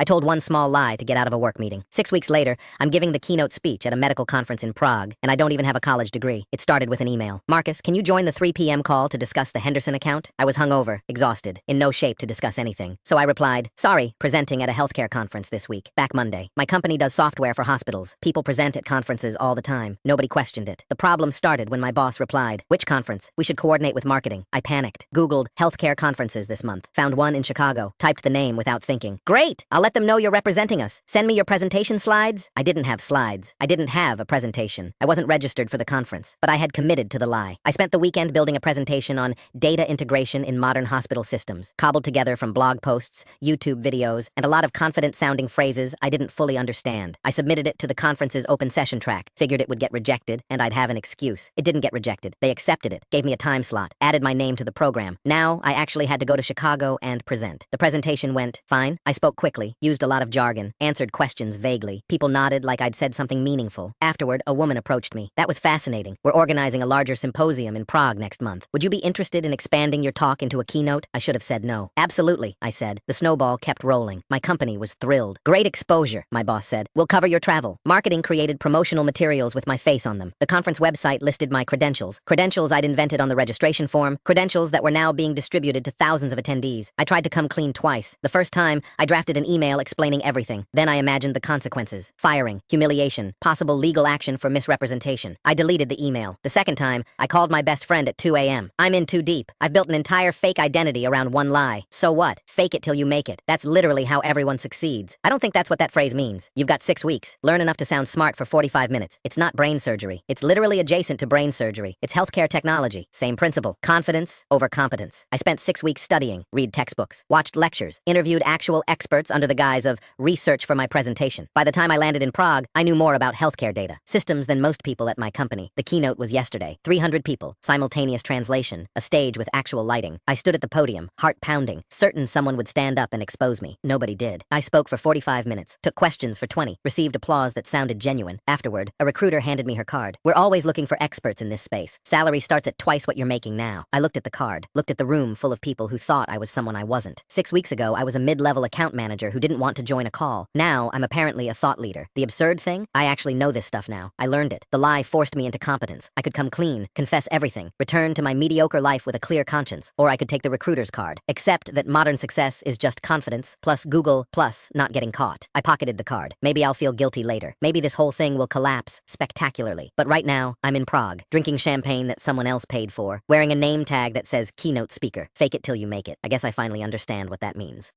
I told one small lie to get out of a work meeting. 6 weeks later, I'm giving the keynote speech at a medical conference in Prague, and I don't even have a college degree. It started with an email. Marcus, can you join the 3 p.m. call to discuss the Henderson account? I was hungover, exhausted, in no shape to discuss anything. So I replied, sorry, presenting at a healthcare conference this week. Back Monday. My company does software for hospitals. People present at conferences all the time. Nobody questioned it. The problem started when my boss replied, which conference? We should coordinate with marketing. I panicked. Googled healthcare conferences this month. Found one in Chicago. Typed the name without thinking. Great! I'll let them know you're representing us. Send me your presentation slides. I didn't have slides. I didn't have a presentation. I wasn't registered for the conference, but I had committed to the lie. I spent the weekend building a presentation on data integration in modern hospital systems, cobbled together from blog posts, YouTube videos, and a lot of confident-sounding phrases I didn't fully understand. I submitted it to the conference's open session track, figured it would get rejected, and I'd have an excuse. It didn't get rejected. They accepted it, gave me a time slot, added my name to the program. Now, I actually had to go to Chicago and present. The presentation went fine. I spoke quickly, used a lot of jargon, answered questions vaguely. People nodded like I'd said something meaningful. Afterward, a woman approached me. That was fascinating. We're organizing a larger symposium in Prague next month. Would you be interested in expanding your talk into a keynote? I should have said no. Absolutely, I said. The snowball kept rolling. My company was thrilled. Great exposure, my boss said. We'll cover your travel. Marketing created promotional materials with my face on them. The conference website listed my credentials I'd invented on the registration form, credentials that were now being distributed to thousands of attendees. I tried to come clean twice. The first time, I drafted an email explaining everything. Then I imagined the consequences: firing, humiliation, possible legal action for misrepresentation. I deleted the email. The second time, I called my best friend at 2 a.m. I'm in too deep. I've built an entire fake identity around one lie. So what? Fake it till you make it. That's literally how everyone succeeds. I don't think that's what that phrase means. You've got 6 weeks. Learn enough to sound smart for 45 minutes. It's not brain surgery. It's literally adjacent to brain surgery. It's healthcare technology. Same principle. Confidence over competence. I spent 6 weeks studying, read textbooks, watched lectures, interviewed actual experts under the guise of research for my presentation. By the time I landed in Prague, I knew more about healthcare data, systems than most people at my company. The keynote was yesterday. 300 people, simultaneous translation, a stage with actual lighting. I stood at the podium, heart pounding, certain someone would stand up and expose me. Nobody did. I spoke for 45 minutes, took questions for 20, received applause that sounded genuine. Afterward, a recruiter handed me her card. We're always looking for experts in this space. Salary starts at twice what you're making now. I looked at the card, looked at the room full of people who thought I was someone I wasn't. 6 weeks ago, I was a mid-level account manager who didn't want to join a call. Now, I'm apparently a thought leader. The absurd thing? I actually know this stuff now. I learned it. The lie forced me into competence. I could come clean, confess everything, return to my mediocre life with a clear conscience, or I could take the recruiter's card. Except that modern success is just confidence, plus Google, plus not getting caught. I pocketed the card. Maybe I'll feel guilty later. Maybe this whole thing will collapse spectacularly. But right now, I'm in Prague, drinking champagne that someone else paid for, wearing a name tag that says keynote speaker. Fake it till you make it. I guess I finally understand what that means.